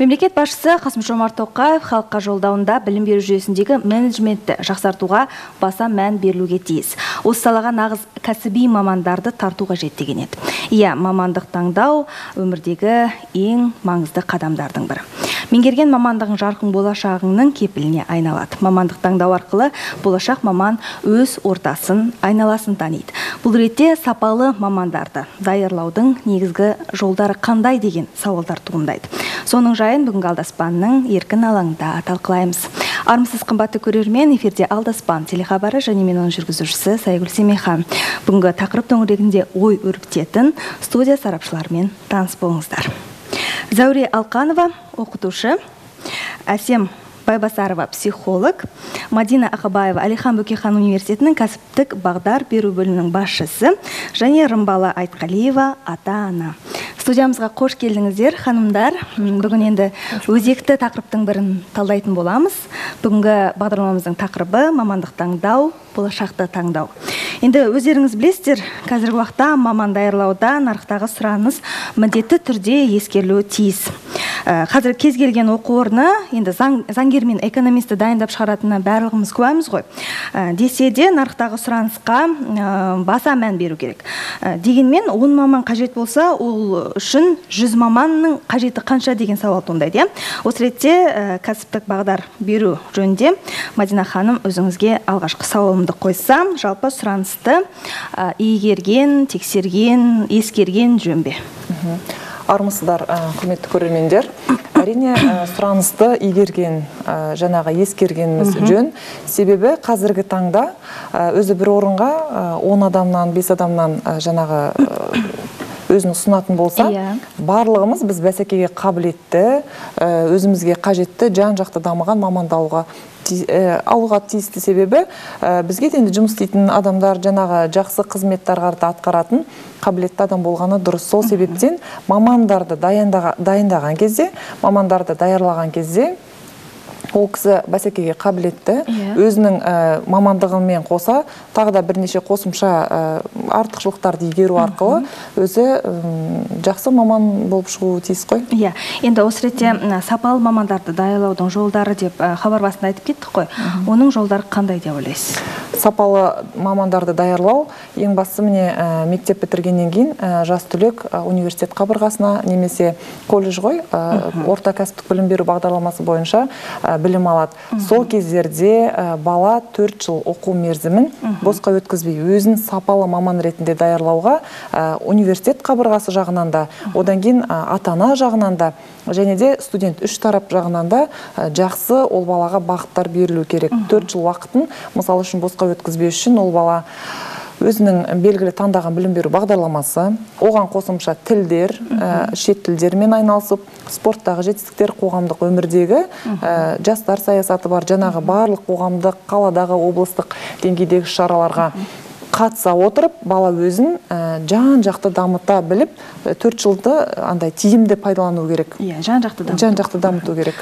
Мемлекет басшысы Қасым-Жомарт Тоқаев халыққа жолдауында білім беру жүйесіндегі менеджментті жақсартуға баса мән берілуге тиіс. Осы салаға нағыз кәсіби мамандарды тарту қажет деген еді. Иә, мамандық таңдау өмірдегі ең маңызды қадамдардың бірі. Меңгерген мамандығың жарқын болашағыңның кепіліне айналады. Мамандық таңдау арқылы болашақ маман өз ортасын, айналасын таниды. Бұл ретте сапалы мамандарды даярлаудың негізгі жолдары қандай деген сауалдар туындайды. Соның жайын бүгінгі Алдаспанның еркін алаңында талқылаймыз. Армысыз қымбатты көрермен, эфирде Алдаспан телехабары және мен оның жүргізушісі Сайгүл Семейхан. Бүгінгі тақырып төңірегінде ой өрбітетін студия сарапшыларымен таныс болыңыздар. Зәуре Алқанова, оқытушы, Әсем Байбасарова, психолог, Мадина Ақабаева, Алихан Бөкейхан университетінің кәсіптік бағдар беру бөлімінің басшысы, және Рымбала Айтқалиева, ата-ана. Студиямызға қош келдіңіздер, ханымдар. Бүгін енді өзекті тақырыптың бірін талдайтын боламыз. Бүгінгі бағдарламамыздың тақырыбы мамандық таңдау, болашақты таңдау. Енді өздеріңіз білесіздер, қазіргі уақытта маман даярлауда нарықтағы сұраныс міндетті түрде ескерілуі тиіс. Қазір кез келген оқу орны енді заңгер мен экономисті дайындап шығаратынына барлығымыз куәміз ғой. Десе де нарықтағы сұранысқа баса мән беру керек. Дегенмен 10 маман қажет болса, ол үшін 100 маманның қажеті қанша деген сауал туындайды. Осы ретте кәсіптік бағдар беру жөнінде Мадина ханым, өзіңізге алғашқы сауалымды қойсам, жалпы сұранысты игерген, тексерген, ескерген жөн бе? Армысыздар, құрметті көрермендер. Әрине, сұранысты игерген, жаңағы ескергеніміз жөн. Себебі қазіргі таңда өзі бір орынға 10 адамнан, 5 адамнан жаңағы өзін ұсынатын болса, барлығымыз біз бәсекеге қабілетті, өзімізге қажетті, жан-жақты дамыған маманды алуға тиісті. Себебі бізге енді жұмыс істейтін адамдар жаңағы жақсы қызметтарға атқаратын қабілетті адам болғаны дұрыс. Сол себептен мамандарды дайындаған кезде, мамандарды даярлаған кезде ол кісі бәсекеге қабілетті, өзінің мамандығымен қоса, тағы да бірнеше қосымша артықшылықтарды игеру арқылы өзі жақсы маман болып шығуы тиіс қой. Енді осы ретте сапалы мамандарды даярлаудың жолдары деп хабар басында айтып кеттік қой. Оның жолдары қандай деп ойлайсыз? Сапалы мамандарды даярлау ең бастысы міне мектеп бітіргеннен кейін жас түлек университет қабырғасына немесе колледж ғой, орта кәсіптік білім беру бағдарламасы бойынша білім алады. Сол кездерде бала 4 жыл оқу мерзімін босқа өткізбей, өзін сапалы маман ретінде даярлауға университет қабырғасы жағынан да, одан кейін ата-ана жағынан да, және де студент үш тарап жағынан да жақсы ол балаға бағыттар берілу керек. 4 жыл уақытын мысалы үшін босқа өткізбеу үшін ол бала өзінің белгілі таңдаған білім беру бағдарламасы, оған қосымша тілдер, шет тілдермен айналысып, спорттағы жетістіктер, қоғамдық өмірдегі жастар саясаты бар, жаңағы барлық қоғамдық, қаладағы, облыстық деңгейдегі шараларға қатыса отырып, бала өзін жан-жақты дамыта біліп, 4 жылды андай тиімді пайдалану керек. Жан-жақты дамыту керек.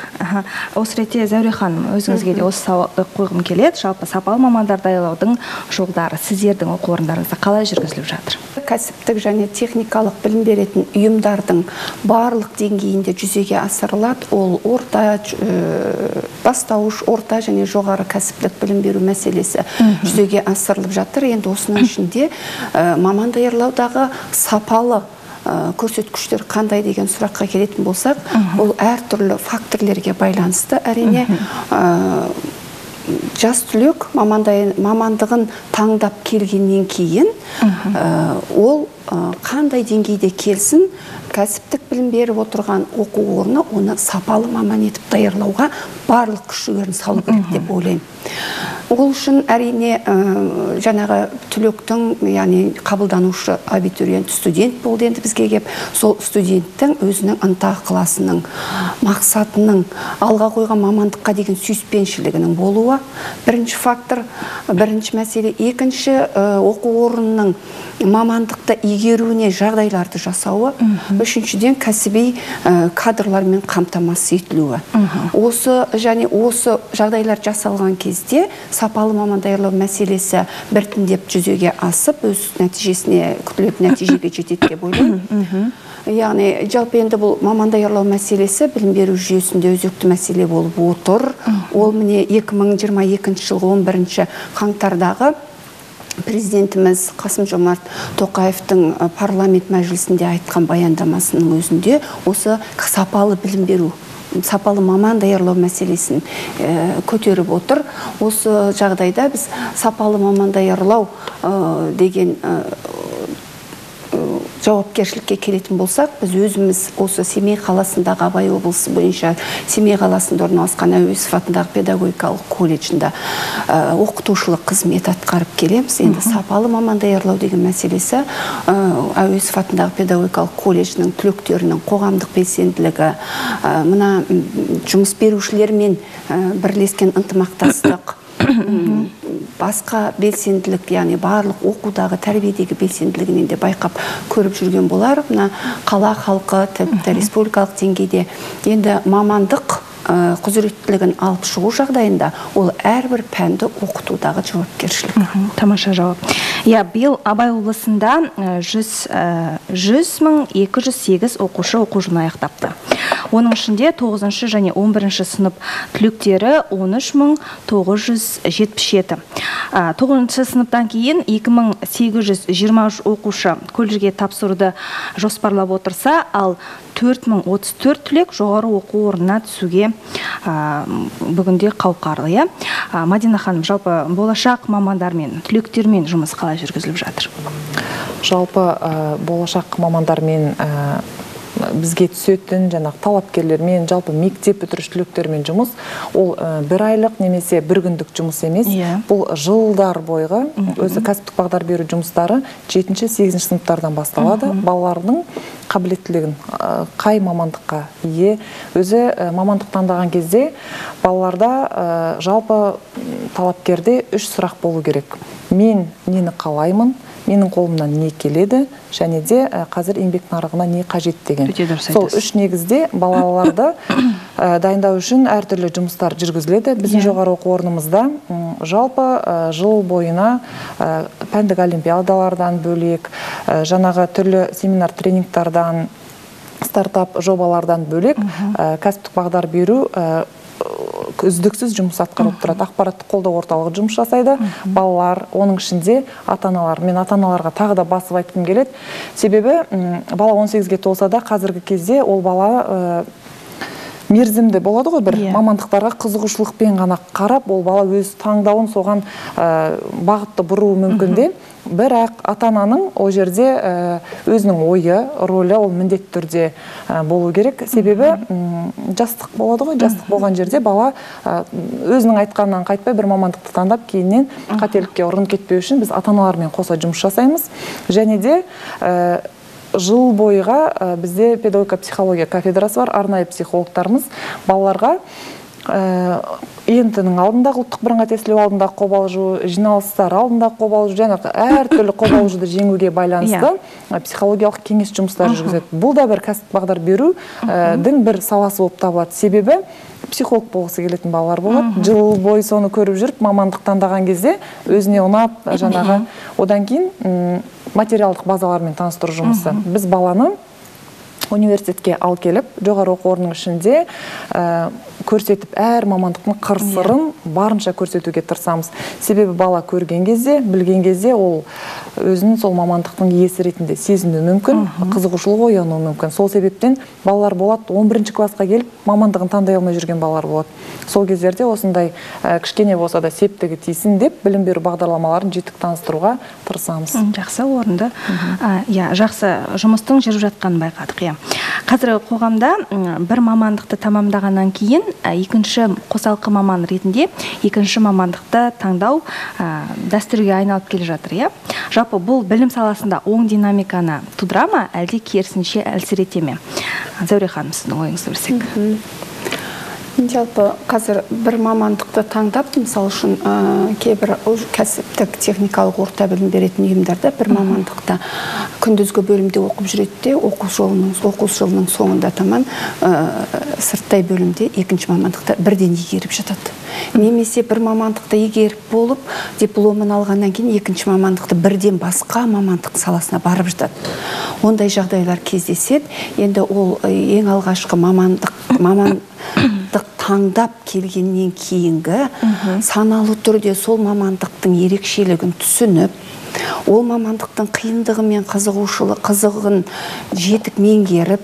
Осы ретте Зәуре ханым, өзіңізге де осы сауалды қойғым келеді. Жалпы сапалы мамандар даярлаудың жолдары сіздердің оқу орындарыңызда қалай жүргізіліп жатыр? Кәсіптік және техникалық білім беретін ұйымдардың барлық деңгейінде жүзеге асырылады. Ол орта, бастауыш, орта және жоғары кәсіптік білім беру мәселесі жүзеге асырылып жатыр. Енді осының ішінде маман даярлаудағы сапалы көрсеткіштер қандай деген сұраққа келетін болсақ, ол әртүрлі факторлерге байланысты. Әрине, жас түлек мамандығын таңдап келгеннен кейін ол қандай деңгейде келсін, кәсіптік білім беріп отырған оқу орны оны сапалы маман етіп даярлауға барлық күш-жігерін салу керек деп ойлаймын. Ол үшін әрине жаңағы түлектің, яғни қабылданушы абитуриент, студент болды енді бізге кеп, сол студенттің өзінің ынта-ықыласының, мақсатының, алға қойған мамандыққа деген сүйіспеншілігінің болуы бірінші фактор, бірінші мәселе. Екінші, оқу орнының мамандықты игеруіне жағдайларды жасауы. Үшіншіден, кәсіби кадрлармен қамтамасыз етілуі. Осы жағдайлар жасалған кезде сапалы маман даярлау мәселесі біртіндеп жүзеге асып, өз нәтижесіне, күтілетін нәтижеге жетеді деп ойлаймын. Яғни, жалпы енді бұл маман даярлау мәселесі білім беру жүйесінде өзекті мәселе болып отыр. Ол міне 2022 жылғы 11 қаңтардағы президентіміз Қасым-Жомарт Тоқаевтың парламент мәжілісінде айтқан баяндамасының өзінде осы сапалы білім беру, сапалы маман даярлау мәселесін көтеріп отыр. Осы жағдайда біз сапалы маман даярлау деген жауапкершілікке келетін болсақ, біз өзіміз осы Семей қаласындағы Абай облысы бойынша Семей қаласында орналасқан Әуезов атындағы педагогикалық колледжінде оқытушылық қызмет атқарып келеміз. Енді сапалы маман даярлау деген мәселесі Әуезов атындағы педагогикалық колледжінің түлектерінің қоғамдық белсенділігі, мына жұмыс берушілермен бірлескен ынтымақтастық, басқа белсенділік, яғни барлық оқудағы, тәрбиедегі белсенділігінен де байқап көріп жүрген болар. Мына қала халқы, тіпті республикалық деңгейде енді мамандық құзыреттілігін алып шығу жағдайында ол әрбір пәнді оқытудағы жауапкершілік. Тамаша жауап. Биыл Абай облысында 100.208 оқушы оқу жылын аяқтапты. Оның ішінде 9 және 11 сынып түлектері 13.977. 9 сыныптан кейін 2823 оқушы колледжге тапсыруды жоспарлап отырса, ал 4034 түлек жоғары оқу орнына түсуге бүгінде қауқарлы. Мадина ханым, жалпы болашақ мамандармен, түлектермен жұмыс қалай жүргізіліп жатыр? Жалпы болашақ мамандармен бізге түсетін жаңағы талапкерлермен, жалпы мектеп бітіруші түлектермен жұмыс, ол бір айлық немесе бір күндік жұмыс емес. Бұл жылдар бойғы өзі кәсіптік бағдар беру жұмыстары 7-8 сыныптардан басталады. Балалардың қабілеттілігін қай мамандыққа ие, өзі мамандық таңдаған кезде балаларда жалпы талапкерде 3 сұрақ болу керек. Мен нені қалаймын, менің қолымнан не келеді, және де қазір еңбек нарығына не қажет деген. Сол 3 негізде балаларды дайындау үшін әртүрлі жұмыстар жүргізіледі. Біздің жоғары оқу орнымызда жалпы жыл бойына пәндік олимпиадалардан бөлек, жаңағы түрлі семинар тренингтардан, стартап жобалардан бөлек кәсіптік бағдар беру үздіксіз жұмыс атқарып тұрады. Ақпараттық қолдау орталығы жұмыс жасайды. Балалар, оның ішінде ата-аналар. Мен ата-аналарға тағы да басып айтқым келеді. Себебі бала 18-ге толса да қазіргі кезде ол бала мерзімді болады ғой, бір мамандықтарға қызығушылықпен ғана қарап, ол бала өз таңдауын соған бағытты бұруы мүмкін де. Бірақ ата-ананың ол жерде өзінің ойы, рөлі ол міндетті түрде болу керек. Себебі жастық болады ғой, жастық болған жерде бала өзінің айтқанынан қайтпай бір мамандықты таңдап, кейіннен қателікке ұрын кетпеу үшін біз ата-аналармен қоса жұмыс жасаймыз. Және де жыл бойға бізде педагогика психология кафедрасы бар, арнайы психологтарымыз балаларға ЕНТ-нің алдындағы, ұлттық бірыңғай тестілеу алдындағы қобалжу, жиналыстар алдындағы қобалжу, және әртүрлі қобалжуды жеңуге байланысты психологиялық кеңес жұмыстары жүргізеді. Бұл да бір кәсіптік бағдар берудің бір саласы болып табылады. Себебі психолог болғысы келетін балалар болады. Жыл бойы соны көріп жүріп, мамандық таңдаған кезде өзіне ұнап, жаңағы одан кейін материалдық базалармен таныстыру жұмысы. Біз баланы университетке ал келіп, жоғары оқу орнының ішінде көрсетіп, әр мамандықтың қыр-сырын барынша көрсетуге тырысамыз. Себебі бала көрген кезде, білген кезде ол өзінің сол мамандықтың иесі ретінде сезіну мүмкін, қызығушылық оянуы мүмкін. Сол себептен балалар болады, 11 классқа келіп, мамандығын таңдай алмай жүрген балалар болады. Сол кездерде осындай кішкене болса да септігі тисін деп, білім беру бағдарламаларын жетік таныстыруға тырысамыз. Жақсы, орынды. Жақсы жұмыстың жүріп жатқанын байқадық. Қазір қоғамда бір мамандықты тамамдағаннан кейін екінші қосалқы маман ретінде екінші мамандықты таңдау дәстүрге айналып келе жатыр. Жалпы бұл білім саласында оң динамиканы тудыра ма, әлде керісінше әлсірете ме? Зәуре ханым, сіздің ойыңызды білсек. Жалпы қазір бір мамандықты таңдап, мысалы үшін кейбір кәсіптік техникалық орта білім беретін ұйымдарда бір мамандықта күндізгі бөлімде оқып жүреді де, оқу жылының соңында таман сырттай бөлімде екінші мамандықта бірден игеріп жатады. Немесе бір мамандықты игеріп болып, дипломын алғаннан кейін екінші мамандықты бірден басқа мамандық саласына барып жатады. Ондай жағдайлар кездеседі. Енді ол ең алғашқы мамандық таңдап келгеннен кейінгі саналы түрде сол мамандықтың ерекшелігін түсініп, ол мамандықтың қиындығы мен қызығын жетік меңгеріп,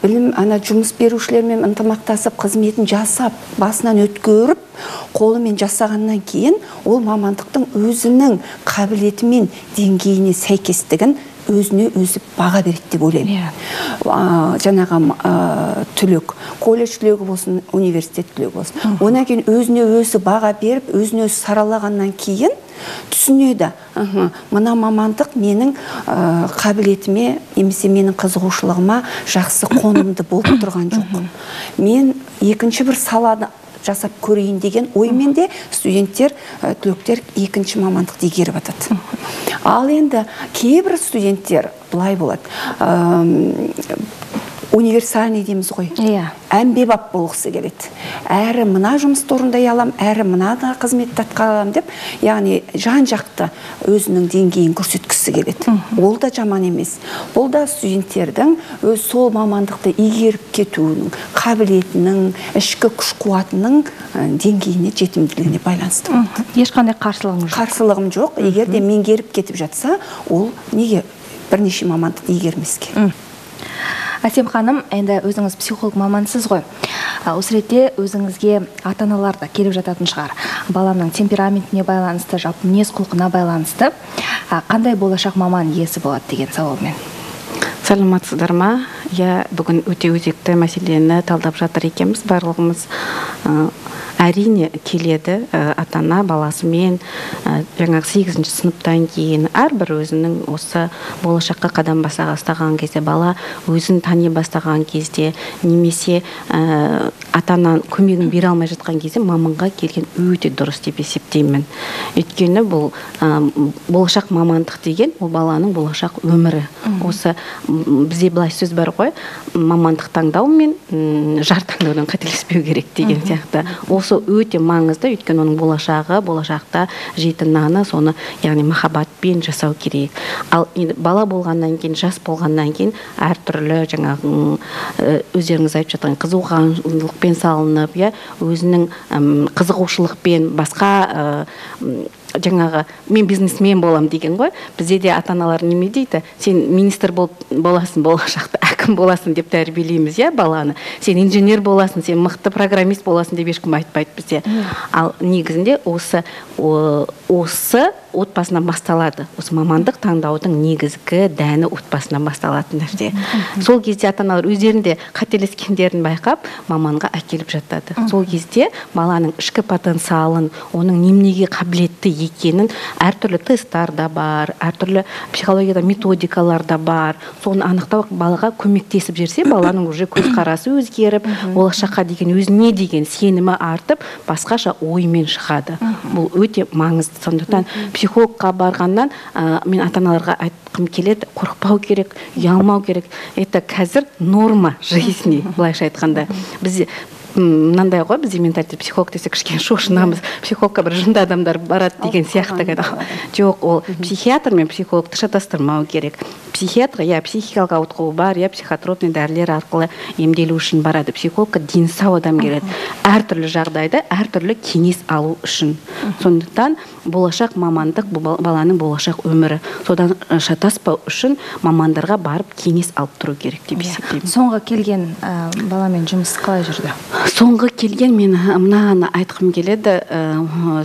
білім жұмыс берушілермен ынтымақтасып, қызметін жасап, басынан өткөріп, қолымен жасағаннан кейін ол мамандықтың өзінің қабілеті мен деңгейіне сәйкестігін өзіне өзі баға береді деп ойлаймын. Жаңағы түлек, колледж түлегі болсын, университет түлегі болсын. Онан кейін өзіне өзі баға беріп, өзіне өзі саралағаннан кейін түсінеді. Мына мамандық менің қабілетіме, немесе менің қызығушылығыма жақсы қонымды болып тұрған жоқ. Мен екінші бір саланы жасап көрейін деген оймен де студенттер, түлектер екінші мамандықты игеріп атады. Ал енді кейбір студенттер былай болады. Универсальный дейміз ғой. Әмбебап болғысы келеді. Әрі мына жұмысты орындай алам, әрі мына да қызметті атқарам деп, яғни жан-жақты өзінің деңгейін көрсеткісі келеді. Ол да жаман емес. Бұл да студенттердің өз сол мамандықты игеріп кетуінің, қабілетінің, ішкі күш-қуатының деңгейіне, жетімділігіне байланысты. Ешқандай қарсылығым жоқ. Қарсылығым жоқ. Егер де меңгеріп кетіп жатса, ол неге бірнеше мамандықты игермеске? Әсем ханым, енді өзіңіз психолог мамансыз ғой. Осы ретте өзіңізге ата-аналар да келіп жататын шығар. Баламның темпераментіне байланысты, жалпы мінез құлқына байланысты қандай болашақ маман иесі болады деген сауалмен. Саламатсыздар ма? Бүгін өте өзекті мәселені талдап жатыр екенбіз. Барлығымыз әрине келеді ата-ана баласымен жаңағы 8-ші сыныптан кейін әрбір өзінің осы болашаққа қадам баса бастаған кезде, бала өзін тани бастаған кезде, немесе ата-ана көмегін бере алмай жатқан кезде маманға келген өте дұрыс деп есептеймін. Өйткені бұл болашақ мамандық деген ол баланың болашақ өмірі. Осы бізде былай сөз бар ғой, мамандық таңдау мен жар таңдаудан қателеспеу керек деген сияқты. Осы өте маңызды, өйткені оның болашақта жейтін наны, соны яғни махаббатпен жасау керек. Ал бала болғаннан кейін, жас болғаннан кейін әртүрлі жаңағы өздеріңіз айтып жатқан қызығушылықпен салынып, өзінің қызығушылықпен басқа жаңағы мен бизнесмен болам деген ғой. Бізде де ата-аналар неме дейді? Сен министр боласың болашақта, әкім боласың деп тәрбиелейміз, баланы. Сен инженер боласың, сен мықты программист боласың деп ешкім айтпайды бізде. Ал негізінде осы отбасынан басталады. Осы мамандық таңдаудың негізгі дәні отбасынан басталатын нәрсе. Сол кезде ата-аналар өздерінде қателескендерін байқап, маманға әкеліп жатады. Сол кезде баланың ішкі потенциалын, оның неменеге қабілетті екенін әртүрлі тесттар да бар, әртүрлі психологияда методикалар да бар. Соны анықтау балаға көмектесіп жерсе, баланың уже көзқарасы өзгеріп, болашаққа деген өзіне деген сенімі артып, басқаша оймен шығады. Бұл өте маңызды. Сондықтан психологқа барғаннан мен ата-аналарға айтқым келеді, қорықпау керек, ұялмау керек. Это қазір норма жизни, былайша айтқанда. Біз мынандай ғой, бізде менталитет психолог десе кішкене шошынамыз, психологқа бір жынды адамдар барады деген сияқты. Жоқ, ол психиатр мен психологты шатастырмау керек. Психиатр, психикалық ауытқуы бар, психотропный дәрілер арқылы емделу үшін барады. Психологқа дені сау адам келеді. Әртүрлі жағдайда әртүрлі кеңес алу үшін. Сондықтан болашақ мамандық баланың болашақ өмірі. Содан шатаспау үшін мамандарға барып кеңес алып тұру керек деп есептеймін. Соңғы келген баламен жұмыс қалай жүрді? Соңғы келген мен мынаны айтқым келеді.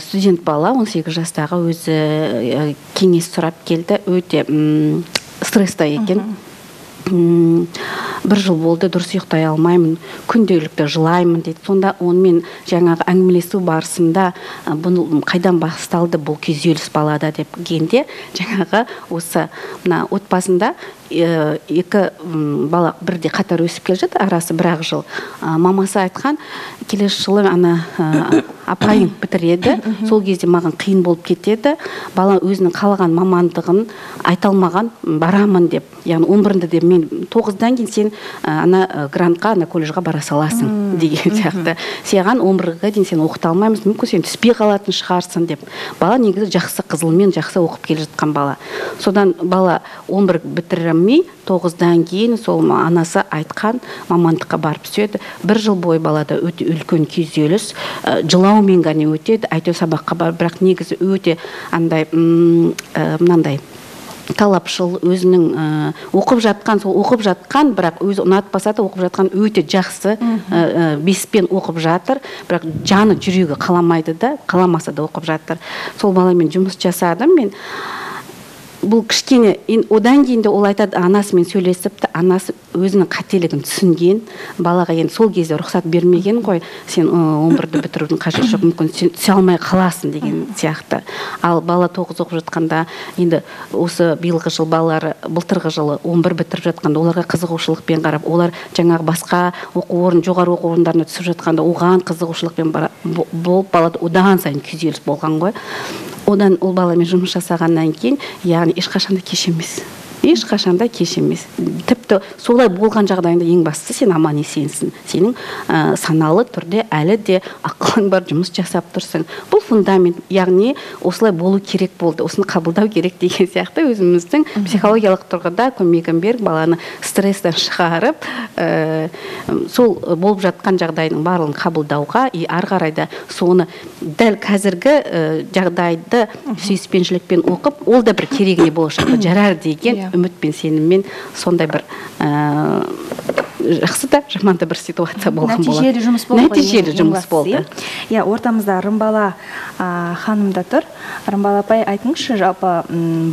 Студент бала 18 жастағы өзі кеңес сұрап келді. Өте стресста екен. бір жыл болды дұрыс ұйықтай алмаймын, күнделікті жылаймын дейді. Сонда онымен жаңағы әңгімелесу барысында бұл қайдан басталды бұл күйзеліс балада деп генде, жаңағы осы мына отбасында екі бала бірде қатар өсіп келе жатыр, арасы бір-ақ жыл. Мамасы айтқан, келесі жылы апайың бітіреді, сол кезде маған қиын болып кетеді, бала өзінің қалаған мамандығын айта алмаған, барамын деп. Яғни 11-ді де мен 9-дан кейін сен ана грантқа, ана колледжға бара саласың деген сияқты. Саған 11-ге дейін сен оқыта алмаймыз, мүмкін сен түспей қалатын шығарсың деп. Бала негізі жақсы қызылмен жақсы оқып келе жатқан бала. Содан бала 11 бітірмей 9-дан кейін сол анасы айтқан мамандыққа барып түседі. Бір жыл бойы балада өте үлкен күйзеліс, жылаумен ғана өтеді, әйтеуір сабаққа барып, бірақ негізі өте андай мынандай талапшыл, өзінің оқып жатқан, бірақ өзі ұнатпаса да оқып жатқан өте жақсы, 5-пен оқып жатыр, бірақ жаны жүрегі қаламайды да, қаламаса да оқып жатыр. Сол баламен жұмыс жасадым мен. Бұл кішкене, одан кейін де ол айтады, анасымен сөйлесіпті, анасы өзінің қателігін түсінген, балаға енді сол кезде рұқсат бермеген ғой, сен 11-ді бітірудің қажеті жоқ, мүмкін сен түсе алмай қаласың деген сияқты. Ал бала 9 оқып жатқанда, енді осы биылғы жыл балалары, былтырғы жылы 11 бітіріп жатқанда, оларға қызығушылықпен қарап, олар жаңағы басқа жоғары оқу орындарына түсіп жатқанда, оған қызығушылықпен болып, балада одан сайын күйзеліс болған ғой. Одан ол баламен жұмыс жасағаннан кейін, яғни ешқашанда кеш емес. Ешқашанда кеш емес. Тіпті солай болған жағдайында ең бастысы сен аман есенсің. Сенің саналы түрде әлі де ақылың бар, жұмыс жасап тұрсың. Бұл фундамент, яғни осылай болу керек болды, осыны қабылдау керек деген сияқты өзіміздің психологиялық тұрғыда көмегін беріп, баланы стресстен шығарып, сол болып жатқан жағдайдың барлығын қабылдауға, ары қарайда соны дәл қазіргі жағдайды сүйіспеншілікпен оқып, ол да бір керегіне болашақта жарар деген үмітпен, сеніммен сондай бір жақсы да жаман да бір ситуация болған болады. Нәтижелі жұмыс болды. Нәтижелі жұмыс болды. Ортамызда Рымбала ханым да тұр. Рымбала апай, айтыңызшы, жалпы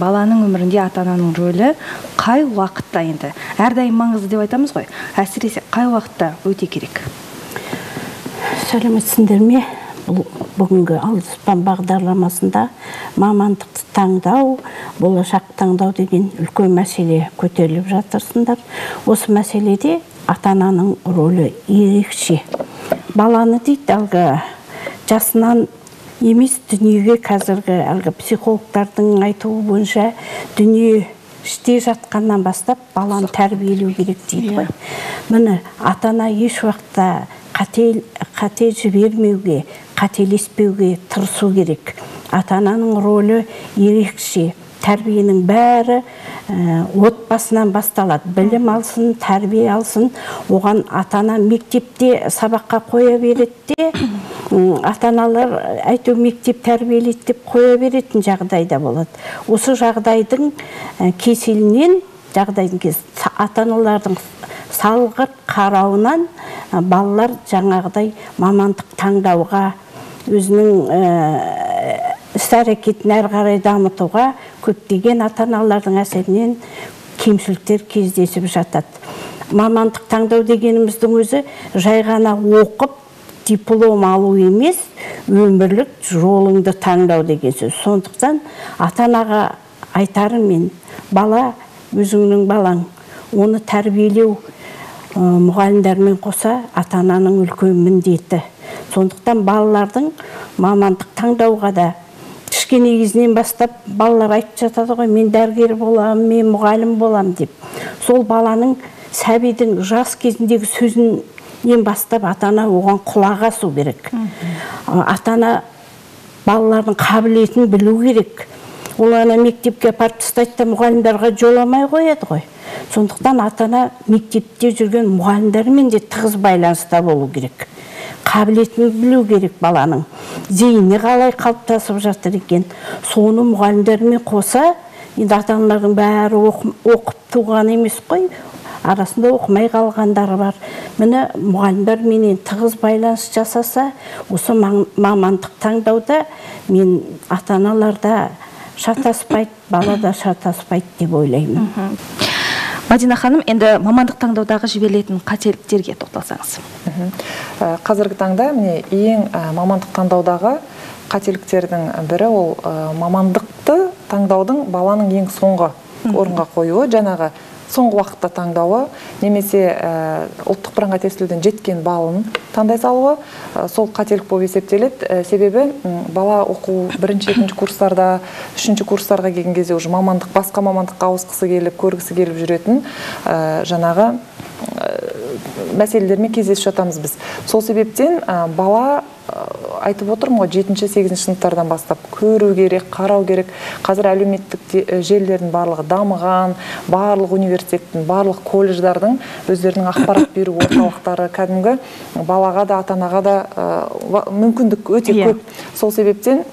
баланың өмірінде ата-ананың рөлі қай уақытта, енді әрдайым маңызды деп айтамыз ғой, әсіресе қай уақытта өте керек? Сәлеметсіңдер ме? Бүгінгі Алдаспан бағдарламасында мамандықты таңдау, болашақ таңдау деген үлкен мәселе көтеріліп жатырсыңдар. Осы мәселеде ата-ананың рөлі ерекше. Баланы дейді, әлгі жасынан емес, дүниеге қазіргі әлгі психологтардың айтуы бойынша дүние іште жатқаннан бастап баланы тәрбиелеу керек дейді ғой. Міне, ата-ана еш уақытта қате жібермеуге, қателеспеуге тырысу керек. Ата-ананың рөлі ерекше. Тәрбиенің бәрі отбасынан басталады. Білім алсын, тәрбие алсын. Оған ата-ана мектепте сабаққа қоя береді, ата-аналар әйтеу мектеп тәрбиелейді деп қоя беретін жағдайда болады. Осы жағдайдың кеселінен, ата-аналардың салғырт қарауынан балалар жаңағыдай мамандық таңдауға, өзінің іс-әрекетін әрі қарай дамытуға көптеген ата-аналардың әсерінен кемшіліктер кездесіп жатады. Мамандық таңдау дегеніміздің өзі жай ғана оқып диплом алу емес, өмірлік жолыңды таңдау деген сөз. Сондықтан ата-анаға айтарым мен, бала өзіңнің балаң, оны тәрбиелеу мұғалімдермен қоса ата-ананың үлкен міндеті. Сондықтан балалардың мамандық таңдауға да кішкене кезінен бастап балалар айтып жатады ғой, мен дәрігер боламын, мен мұғалім боламын деп. Сол баланың, сәбидің жас кезіндегі сөзінен бастап ата-ана оған құлақ асу керек. Ата-ана балалардың қабілетін білу керек. Ол ана мектепке апарып тастайды да мұғалімдерге жоламай қояды ғой. Сондықтан ата-ана мектепте жүрген мұғалімдермен де тығыз байланыста болу керек. Қабілетін білу керек баланың. Зейіні қалай қалыптасып жатыр екен. Соны мұғалімдермен қоса, енді ата-аналардың бәрі оқып туған емес қой, арасында оқымай қалғандары бар. Міне мұғалімдермен тығыз байланыс жасаса, осы мамандық таңдауда мен ата-аналарда шатаспайды, балада шатаспайды деп ойлаймын. Мадина ханым, енді мамандық таңдаудағы жіберілетін қателіктерге тоқталсаңыз. Қазіргі таңда міне ең мамандық таңдаудағы қателіктердің бірі ол мамандықты таңдаудың баланың ең соңғы орынға қоюы, жаңағы соңғы уақытта таңдауы, немесе ұлттық бірыңғай тестілеуден жеткен балын таңдай салуы, сол қателік болып есептеледі. Себебі бала оқу бірінші, екінші курстарда, үшінші курстарға келген кезде уже басқа мамандыққа ауысқысы келіп, көргісі келіп жүретін жаңағы мәселелермен кездесіп жатамыз біз. Сол себептен бала айтып отырмын ғой, 7-8 сыныптардан бастап көру керек, қарау керек. Қазір әлеуметтік желілердің барлығы дамыған, барлық университеттің, барлық колледждардың өздерінің ақпарат беру орталықтары кәдімгі балаға да, ата-анаға да мүмкіндік өте көп. Сол себептен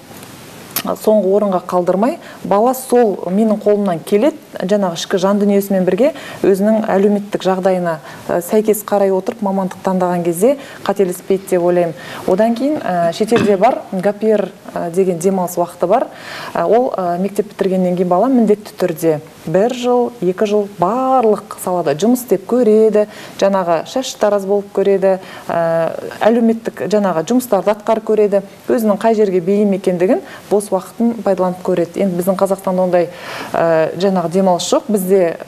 соңғы орынға қалдырмай, бала сол менің қолымнан келет, жаңағы ішкі жан дүниесімен бірге өзінің әлеуметтік жағдайына сәйкес қарай отырып мамандық таңдаған кезде қателеспейді деп ойлаймын. Одан кейін шетелде бар, гапер деген демалыс уақыты бар. Ол мектеп бітіргеннен кейін бала міндетті түрде 1 жыл, 2 жыл барлық салада жұмыс істеп көреді, жаңағы шаш тараз болып көреді, әлеуметтік жаңағы жұмыстарды атқарып көреді, өзінің қай жерге бейім екендігін бос уақытын пайдаланып көреді. Енді біздің Қазақстанда ондай жаңағы демалыс жоқ. Бізде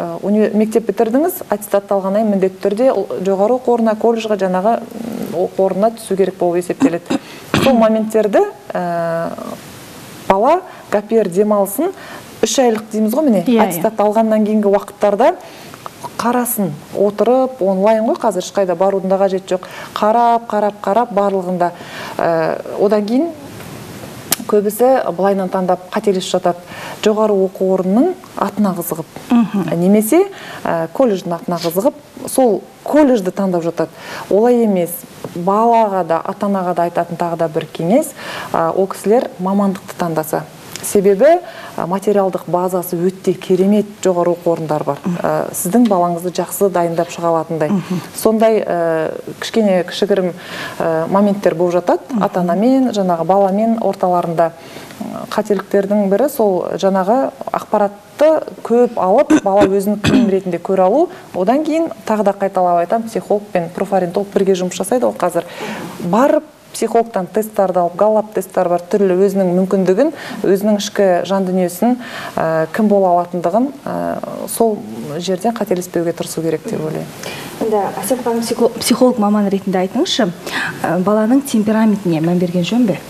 мектеп бітірдіңіз, аттестатталғаннан кейін міндетті түрде жоғары оқу орнына, колледжға, жаңағы оқу орнына түсу керек болып есептеледі. Сол моменттерді бала гапер демалысын 3 айлық дейміз ғой, міне, аттестат алғаннан кейінгі уақыттарда қарасын, отырып, онлайн ғой, қазір ешқайда барудың да қажеті жоқ. Қарап барлығында. Одан кейін көбісі былайынан таңдап қателесіп жатады. Жоғары оқу орнының атына қызығып, немесе колледждің атына қызығып, сол колледжді таңдап жатады. Олай емес. Балаға да, ата-анаға да айтатын тағы да бір кеңес, ол кісілер мамандықты таңдаса. Себебі материалдық базасы өте керемет жоғары оқу орындар бар. Сіздің балаңызды жақсы дайындап шыға алатындай. Сондай кішігірім моменттер болып жатады. Ата-анамен, жаңағы баламен орталарында. Қателіктердің бірі сол жаңағы ақпаратты көп алып, бала өзінің кім ретінде көре алу. Одан кейін тағы да қайталап айтам, психолог пен профориентолог бірге жұмыс жасайды ол қазір. Барып психологтан тесттарды алып, галлап тесттер бар, түрлі өзінің мүмкіндігін, өзінің ішкі жан дүниесін кім бола алатындығын сол жерден қателеспеуге тырысу керек деп ойлаймын. Енді Әсем ханым, психолог маман ретінде айтыңызшы, баланың темпераментіне мән берген жөн бе?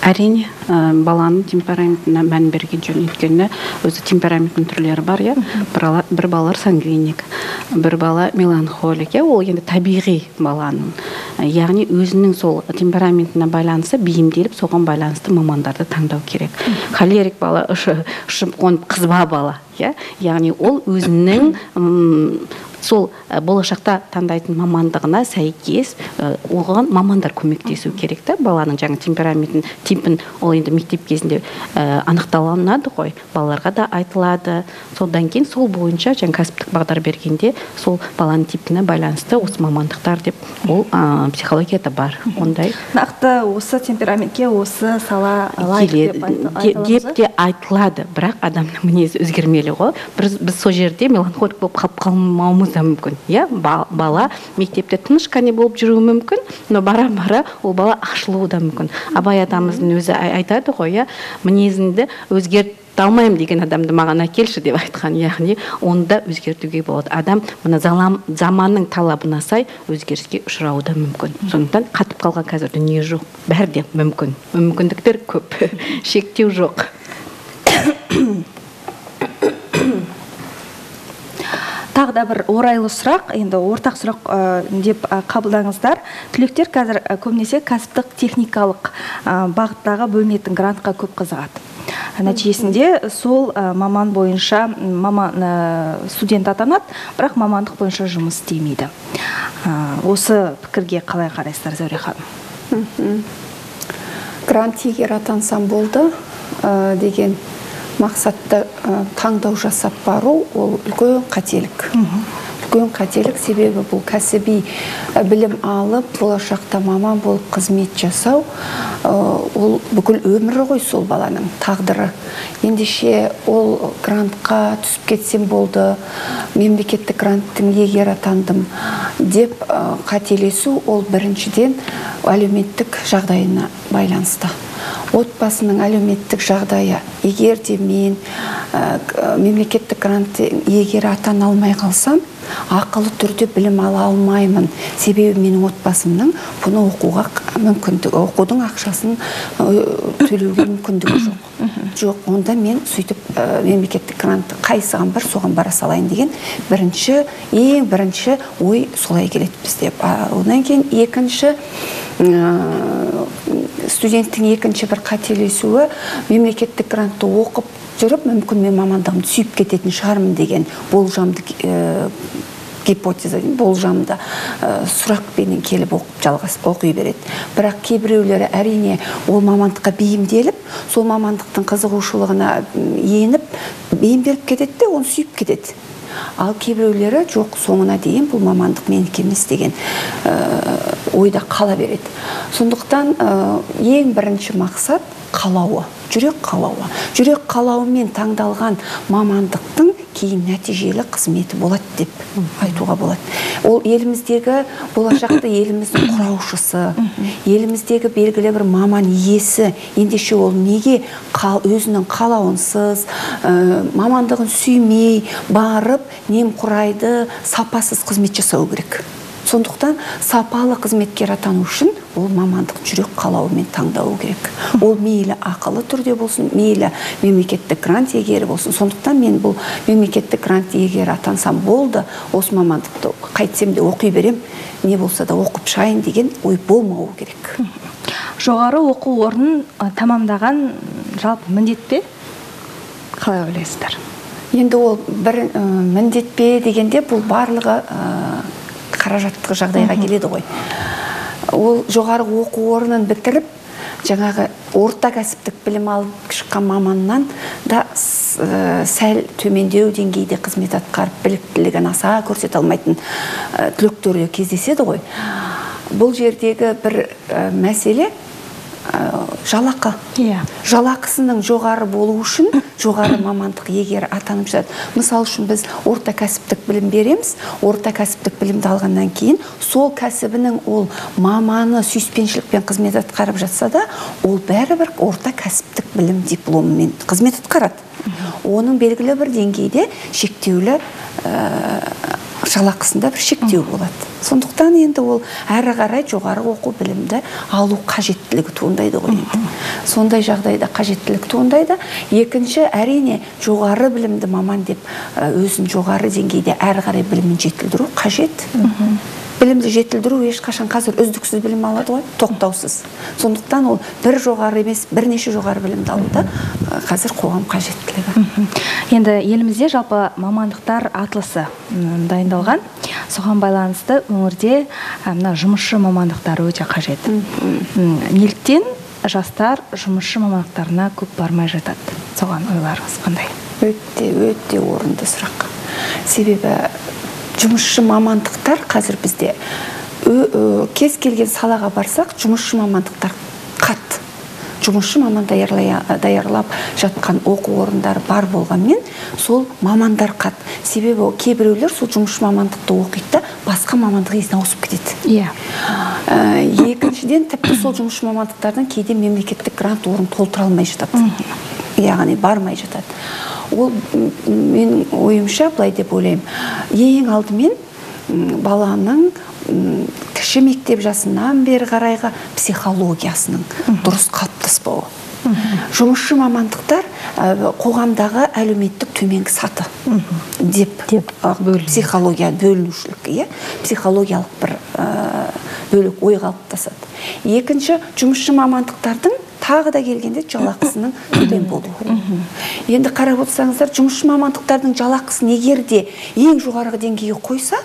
Әрине, баланың темпераментіне мән берген жөн, өйткені өзі темпераменттің түрлері бар, бір балалар сангвиник, бір бала меланхолик, ол енді табиғи баланың. Яғни өзінің сол темпераментіне байланысты бейімделіп, соған байланысты мамандарды таңдау керек. Холерик бала, ұшып қонып қызба бала, яғни ол өзінің сол болашақта таңдайтын мамандығына сәйкес оған мамандар көмектесу керек та, баланың жаңа темпераментін, типін ол енді мектеп кезінде анықталынады ғой, балаларға да айтылады. Содан кейін сол бойынша жаңа кәсіптік бағдар бергенде сол баланың типіне байланысты осы мамандықтар деп ол психологияда бар. Ондай нақты осы темпераментке осы сала лайық деп те айтылады, бірақ адамның мінезі өзгермелі ғой. Біз сол жерде меланхолик болып қалып қалмауымыз да мүмкін. Бала мектепте тыныш қане болып жүруі мүмкін, но бара-бара ол бала ашылуы да мүмкін. Абай атамыздың өзі айтады ғой, мінезіңді өзгерте алмаймын деген адамды маған әкелші деп айтқан, яғни оны да өзгертуге болады. Адам мына заманның талабына сай өзгеріске ұшырауы да мүмкін. Сондықтан қатып қалған қазір дүние жоқ, бәрі де мүмкін. Мүмкіндіктер көп, шектеу жоқ. Тағы да бір орайлы сұрақ, енді ортақ сұрақ деп қабылдаңыздар. Түлектер қазір көбінесе кәсіптік техникалық бағыттағы бөлінетін грантқа көп қызығады. Нәтижесінде сол маман бойынша студент атанады, бірақ мамандық бойынша жұмыс істемейді. Осы пікірге қалай қарайсыздар, Зәуре ханым? Грант егер атансам болды деген мақсатты таңдау жасап бару, ол үлкен қателік. үлкен қателік, себебі бұл кәсіби білім алып, болашақта маман болып қызмет жасау, ол бүкіл өмірі ғой сол баланың тағдыры. Ендеше ол грантқа түсіп кетсем болды, мемлекеттік гранттың егері атандым деп қателесу, ол біріншіден әлеуметтік жағдайына байланысты. Отбасының әлеуметтік жағдайы, егер де мен мемлекеттік грантты егер атана алмай қалсам, ақылы түрде білім ала алмаймын. Себебі менің отбасымның бұны оқуға мүмкіндігі, оқудың ақшасын төлеуге мүмкіндігі жоқ. Жоқ, онда мен сөйтіп мемлекеттік грантты қайсыған бар, соған бара салайын деген ең бірінші ой солай келеді бізде. Одан кейін екінші студенттің екінші бір қателесуі, мемлекеттік грантты оқып жүріп, мүмкін мен мамандығымды сүйіп кететін шығармын деген болжамды гипотеза, болжамды сұрақпенен келіп оқи береді. Бірақ кейбіреулері әрине ол мамандыққа бейімделіп, сол мамандықтың қызығушылығына еніп, бейімделіп кетеді де, оны сүйіп кетеді. Ал кейбіреулері жоқ, соңына дейін бұл мамандық менікі емес деген ойда қала береді. Сондықтан ең бірінші мақсат қалауы, жүрек қалауы. Жүрек қалауымен таңдалған мамандықтың кейін нәтижелі қызметі болады деп айтуға болады. Ол еліміздегі, болашақта еліміздің құраушысы, еліміздегі белгілі бір маман иесі. Ендеше ол неге өзінің қалауынсыз, мамандығын сүймей барып, немқұрайды, сапасыз қызмет жасау керек. Сондықтан сапалы қызметкер атану үшін ол мамандық жүрек қалауымен таңдауы керек. Ол мейлі ақылы түрде болсын, мейлі мемлекеттік грант егері болсын. Сондықтан мен бұл мемлекеттік грант егері атансам болды, осы мамандықты қайтсем де оқи берем, не болса да оқып шығайын деген ой болмауы керек. Жоғары оқу орнын тамамдаған жалпы міндет пе? Қалай ойлайсыздар? Енді ол бір міндет пе дегенде бұл барлығы қаражаттық жағдайға келеді ғой. Ол жоғары оқу орнын бітіріп, жаңағы орта кәсіптік білім алып шыққан маманнан да сәл төмендеу деңгейде қызмет атқарып, біліктілігін аса көрсете алмайтын түлектері кездеседі ғой. Бұл жердегі бір мәселе жалақы. Жалақысының жоғары болу үшін жоғары мамандық егері атанып жатады. Мысал үшін біз орта кәсіптік білім береміз. Орта кәсіптік білімді алғаннан кейін сол кәсібінің ол маманы сүйіспеншілікпен қызмет атқарып жатса да, ол бәрібір орта кәсіптік білім дипломымен қызмет атқарады. Оның белгілі бір деңгейде шектеулі жалақысында бір шектеу болады. Сондықтан енді ол әрі қарай жоғары оқу білімді алу қажеттілігі туындайды ғой. Сондай жағдайда қажеттілік туындайды. Екінші, әрине жоғары білімді маман деп өзін жоғары деңгейде әрі қарай білімін жетілдіру қажет. Білімді жетілдіру ешқашан қазір үздіксіз білім алады ғой, тоқтаусыз. Сондықтан ол бір жоғары емес, бірнеше жоғары білімді алуда қазір қоғам қажеттілігі. Енді елімізде жалпы мамандықтар атласы дайындалған. Соған байланысты өңірде жұмысшы мамандықтары өте қажет. Неліктен жастар жұмысшы мамандықтарына көп бармай жатады? Соған ойларыңыз қандай? Өте орынды сұрақ. Себебі жұмысшы мамандықтар қазір бізде кез келген салаға барсақ, жұмысшы мамандықтар қат. Жұмысшы маман даярлап жатқан оқу орындары бар болғанмен, сол мамандар қат. Себебі кейбіреулер сол жұмысшы мамандықты оқиды да, басқа мамандық иесіне ауысып кетеді. Екіншіден, тіпті сол жұмысшы мамандықтардан кейде мемлекеттік грант орын толтыра алмай жатады. Яғни бармай жатады. Ол менің ойымша былай деп ойлаймын. Ең алдымен баланың кіші мектеп жасынан бері қарайғы психологиясының дұрыс қалыптаспауы. Жұмысшы мамандықтар қоғамдағы әлеуметтік төменгі саты деп психология бөлінушілік, психологиялық бір бөлік ой қалыптасады. Екінші, жұмысшы мамандықтардың тағы да келгенде жалақысының төмен болуы. Енді қарап отырсаңыздар, жұмысшы мамандықтардың жалақысын егер де ең жоғарғы деңгейге қойса,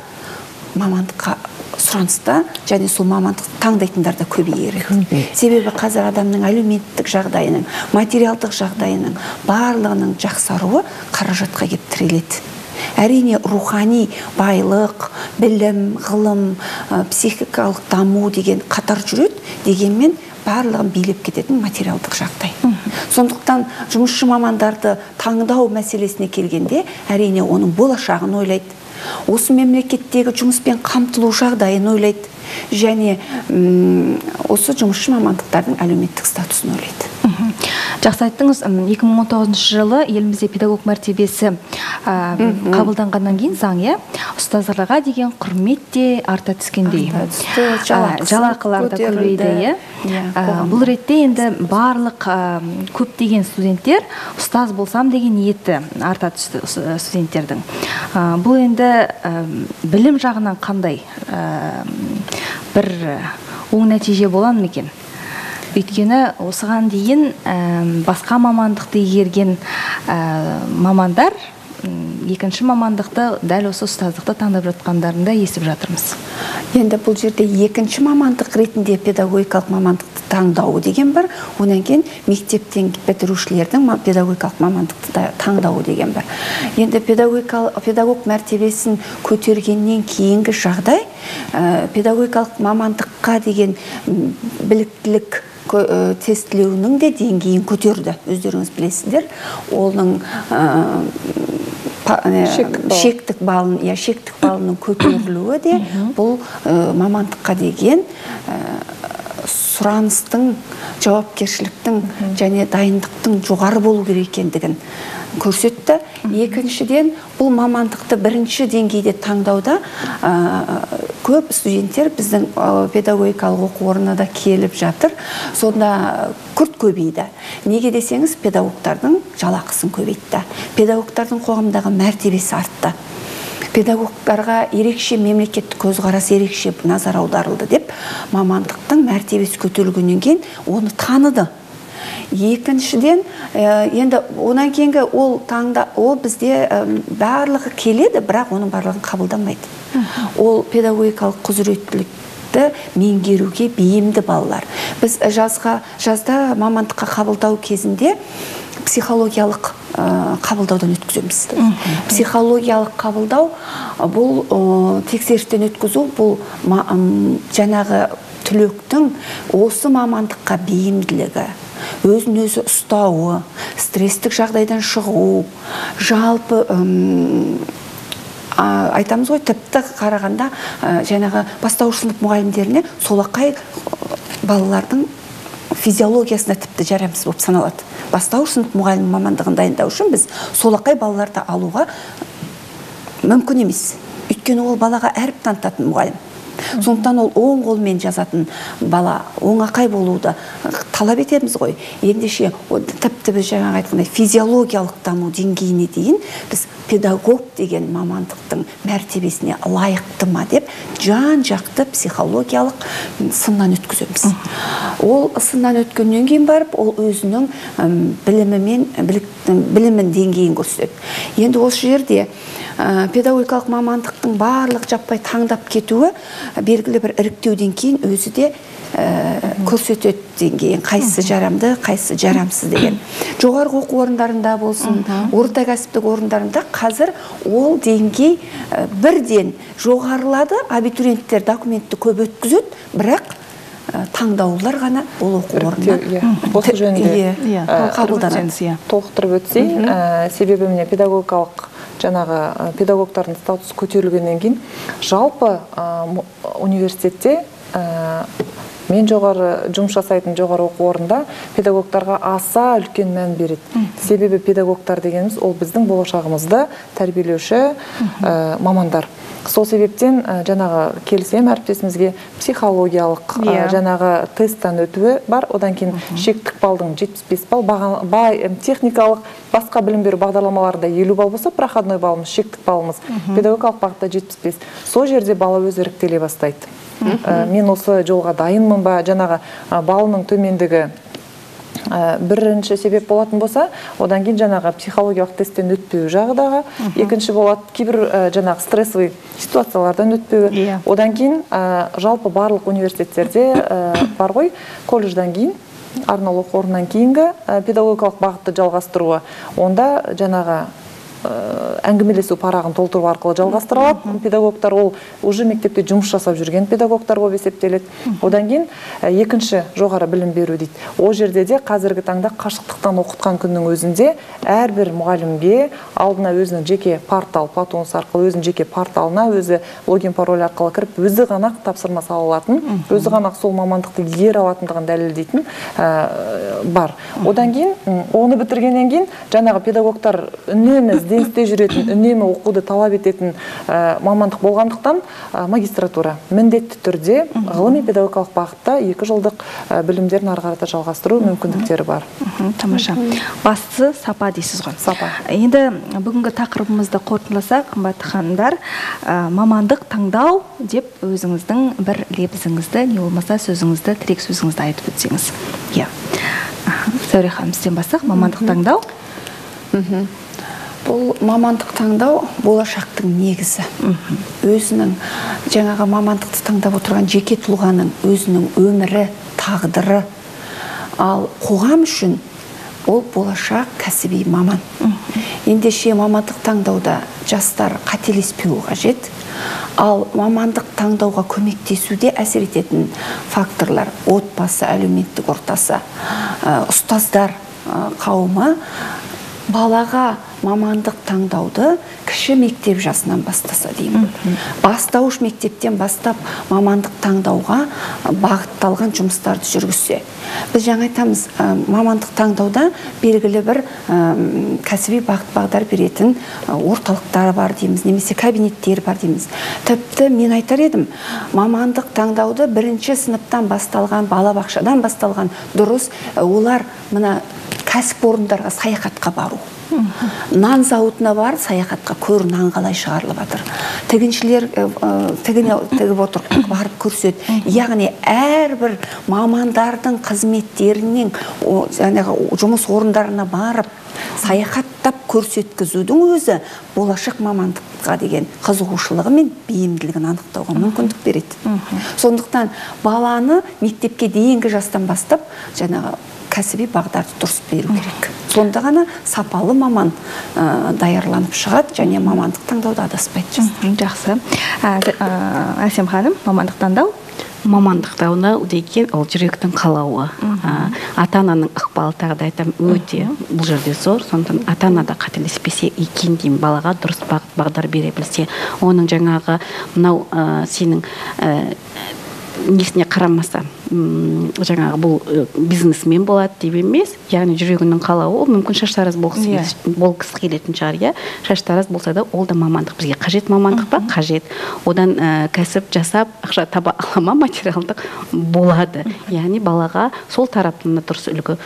мамандыққа сұраныста және сол мамандықты таңдайтындар да көбейеді. Себебі қазір адамның әлеуметтік жағдайының, материалдық жағдайының барлығының жақсаруы қаражатқа кеп тіреледі. Әрине рухани байлық, білім, ғылым, психикалық даму деген қатар жүреді, дегенмен барлығын билеп кететін материалдық жағдай. Сондықтан жұмысшы мамандарды таңдау мәселесіне келгенде, әрине оның болашағын ойлайды. Осы мемлекеттегі жұмыспен қамтылу жағдайын ойлайды. Және осы жұмысшы мамандықтардың әлеуметтік статусын ойлайды. Жақсы айттыңыз, 2019 жылы елімізде педагог мәртебесі қабылданғаннан кейін заң, ұстаздарға деген құрмет те арта түскендей. Жалақылар да көбейді. Бұл ретте енді барлық көптеген студенттер ұстаз болсам деген ниеті арта түсті студенттердің. Бұл енді білім жағынан қандай бір оң нәтиже болан ма екен? Өйткені осыған дейін басқа мамандықты игерген мамандар екінші мамандықты дәл осы ұстаздықты таңдап жатқандарын да естіп жатырмыз. Енді бұл жерде екінші мамандық ретінде педагогикалық мамандықты таңдауы деген бар, онан кейін мектептен бітірушілердің педагогикалық мамандықты таңдауы деген бар. Енді педагог мәртебесін көтергеннен кейінгі жағдай педагогикалық мамандыққа деген біліктілік тестілеуінің де деңгейін көтерді. Өздеріңіз білесіздер, оның шектік балының көтерілуі де бұл мамандыққа деген сұраныстың, жауапкершіліктің және дайындықтың жоғары болу керек екендігін көрсетті. Екіншіден, бұл мамандықты бірінші деңгейде таңдауда көп студенттер біздің педагогикалық оқу орнына да келіп жатыр. Сонда күрт көбейді. Неге десеңіз, педагогтардың жалақысын көбейтті. Педагогтардың қоғамдағы мәртебесі артты. Педагогтарға ерекше мемлекеттік көзқарас ерекше назар аударылды деп, мамандықтың мәртебесі көтерілгеннен кейін оны таныды. Екіншіден, енді онан кейінгі ол бізде барлығы келеді, бірақ оның барлығын қабылданбайды. Ол педагогикалық құзыреттілікті меңгеруге бейімді балалар. Біз жазда мамандыққа қабылдау кезінде психологиялық қабылдаудан өткіземіз. Психологиялық қабылдау бұл тексерістен өткізу, бұл жаңағы түлектің осы мамандыққа бейімділігі, өзін өзі ұстауы, стресстік жағдайдан шығу, жалпы айтамыз ғой, тіпті қарағанда жаңағы бастауыш сынып мұғалімдеріне солақай балалардың физиологиясына тіпті жарамсыз болып саналады. Бастауыш сынып мұғалім мамандығын дайындау үшін біз солақай балаларды алуға мүмкін емес. Өйткені ол балаға әріп танытатын мұғалім. Сондықтан ол оң қолмен жазатын бала оңақай болуды талап етеміз ғой. Ендеше тіпті біз жаңа айтқандай физиологиялық даму деңгейіне дейін біз педагог деген мамандықтың мәртебесіне лайықты ма деп жан-жақты психологиялық сыннан өткіземіз. Ол сыннан өткеннен кейін барып, ол өзінің білімін деңгейін көрсетеді. Енді осы жерде педагогикалық мамандықтың барлық жаппай таңдап кетуі белгілі бір іріктеуден кейін өзі де көрсетеді деңгейін, қайсысы жарамды, қайсысы жарамсыз деген. Жоғарғы оқу орындарында болсын, орта кәсіптік орындарында қазір ол деңгей бірден жоғарылады, абитуриенттер документті көп өткізеді, бірақ таңдаулар ғана ол оқу орнына осы жөнінде қабылданады. Толықтырып өтсей, себебі міне педагогикалық жаңағы педагогтардың статусы көтерілгеннен кейін жалпы университетте мен жоғары жұмыс жасайтын жоғары оқу орнында педагогтарға аса үлкен мән береді. Себебі педагогтар дегеніміз ол біздің болашағымызды тәрбиелеуші мамандар. Сол себептен жаңағы келісем әріптесімізге психологиялық жаңағы тесттен өтуі бар. Одан кейін шектік балдың 75 балл, техникалық басқа білім беру бағдарламаларында 50 балл болса, проходной балымыз, шектік балымыз, педагогикалық бағытта 75. Сол жерде бала өзі іріктеле бастайды. Мен осы жолға дайынмын ба, жаңағы балының төмендігі бірінші себеп болатын болса, одан кейін жаңағы психологиялық тесттен өтпеу жағыдағы, екінші болады кейбір жаңағы стрессовый ситуациялардан өтпеуі. Одан кейін жалпы барлық университеттерде бар ғой, колледждан кейін, арнаулы оқу орнынан кейінгі педагогикалық бағытты жалғастыруы. Онда жаңағы әңгімелесу парағын толтыру арқылы жалғастыра алады. Педагогтар ол уже мектепте жұмыс жасап жүрген педагогтар болып есептеледі. Одан кейін екінші жоғары білім беру дейді. Ол жерде де қазіргі таңда қашықтықтан оқытқан күннің өзінде әрбір мұғалімге алдына өзінің жеке портал, Платонс арқылы өзінің жеке порталына өзі логин пароль арқылы кіріп, өзі ғана тапсырма сала алатын, өзі ғана сол мамандықты игере алатындығын дәлелдейтін бар. Одан кейін оны бітіргеннен кейін жаңағы педагогтар үнемі ізденісте жүретін, үнемі оқуды талап ететін мамандық болғандықтан магистратура міндетті түрде ғылыми педагогикалық бағытта 2 жылдық білімдерін ары қарата жалғастыру мүмкіндіктері бар. Тамаша. Басты сапа дейсіз ғой. Сапа. Енді бүгінгі тақырыбымызды қорытындыласақ, қымбатты ханымдар, мамандық таңдау деп өзіңіздің бір лебізіңізді, не болмаса сөзіңізді, тірек сөзіңізді айтып өтсеңіз. Иә. Сәуре ханым, сізден бастақ, мамандық таңдау. Бұл мамандық таңдау болашақтың негізі. Өзінің жаңағы мамандықты таңдап отырған жеке тұлғаның өзінің өмірі, тағдыры, ал қоғам үшін ол болашақ кәсіби маман. Ендеше мамандық таңдауда жастар қателеспеуі қажет. Ал мамандық таңдауға көмектесуде әсер ететін факторлар отбасы, әлеуметтік ортасы, ұстаздар қауымы балаға мамандық таңдауды кіші мектеп жасынан бастаса деймін. Бастауыш мектептен бастап мамандық таңдауға бағытталған жұмыстарды жүргізсе. Біз жаңа айтамыз, мамандық таңдауда белгілі бір кәсіби бағыт-бағдар беретін орталықтар бар дейміз, немесе кабинеттер бар дейміз. Тіпті мен айтар едім, мамандық таңдауды 1-ші сыныптан басталған, балабақшадан басталған дұрыс, олар мына кәсіпорындарға саяхатқа бару. Нан зауытына бар, саяхатқа көр нан қалай шығарылып жатыр. Тігіншілер тігіп отыр, барып көрсет. Яғни әрбір мамандардың қызметтерінің жұмыс орындарына барып саяхаттап көрсеткізудің өзі болашақ мамандыққа деген қызығушылығы мен бейімділігін анықтауға мүмкіндік береді. Сондықтан баланы мектепке дейінгі жастан бастап жаңағы кәсіби бағдарды дұрыс беру керек. Сонда ғана сапалы маман даярланып шығады, және мамандық таңдауда адаспайды. Жақсы. Әсем ханым, мамандық таңдау? Мамандық таңдау деген ол жүректің қалауы. Ата-ананың ықпалы тағы да айтам өте бұл жерде зор. Сондықтан ата-ана да қателеспесе екен деймін, балаға дұрыс бағдар бере білсе, оның жаңағы мынау сенің несіне қарамаса, жаңағы бұл бизнесмен болады деп емес, яғни жүрегінің қалауы, ол мүмкін шаштараз болғысы келетін шығар, иә. Шаштараз болса да, ол да мамандық. Бізге қажет мамандық па? Қажет. Одан кәсіп жасап, ақша таба алама, материалдық болады. Яғни балаға сол тарапына дұрыс үлгі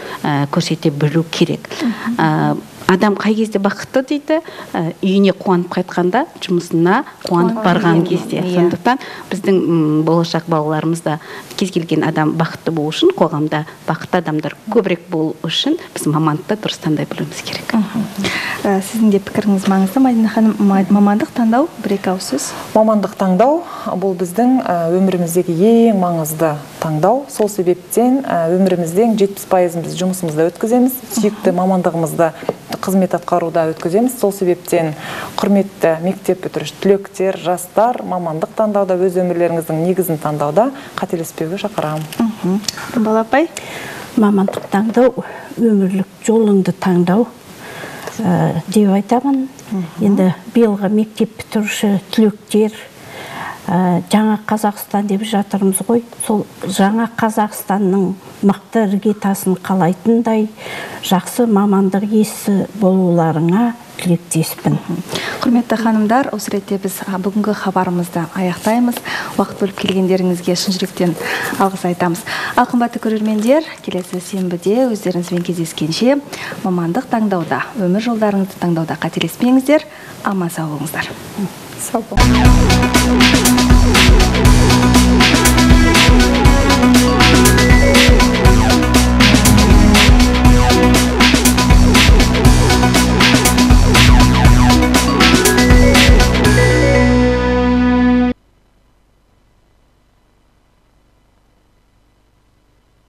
көрсете білу керек. Адам қай кезде бақытты дейді, үйіне қуанып қайтқанда, жұмысына қуанып барған кезде. Сондықтан біздің болашақ балаларымыз да кез келген адам бақытты болу үшін, қоғамда бақытты адамдар көбірек болу үшін біз мамандықты дұрыс таңдай білуіміз керек. Сіздің де пікіріңіз маңызды, Мадина ханым, мамандық таңдау, бір-екі ауыз сөз? Мамандық таңдау бұл біздің өміріміздегі ең маңызды таңдау. Сол себептен өміріміздің 70% жұмысымызда өткіземіз, сүйікті мамандығымызда қызмет атқаруда өткіземіз. Сол себептен құрметті мектеп бітіруші түлектер, жастар мамандық таңдауда, өз өмірлеріңіздің негізін таңдауда қателеспеуге шақырамын. Балапай? Мамандық таңдау, өмірлік жолыңды таңдау деп айтамын. Енді биылғы мектеп бітіруші түлектер, жаңа Қазақстан деп жатырмыз ғой. Сол жаңа Қазақстанның мықты іргетасын қалайтындай жақсы мамандық иесі болуларыңа тілектеспін. Құрметті ханымдар, осы ретте біз бүгінгі хабарымызды аяқтаймыз. Уақыт бөліп келгендеріңізге шын жүректен алғыс айтамыз. Ал қымбатты көрермендер, келесі сенбіде өздеріңізбен кездескенше мамандық таңдауда, өмір жолдарыңызды таңдауда қателеспеңіздер, аман сау болыңыздар. Сау болыңыздар.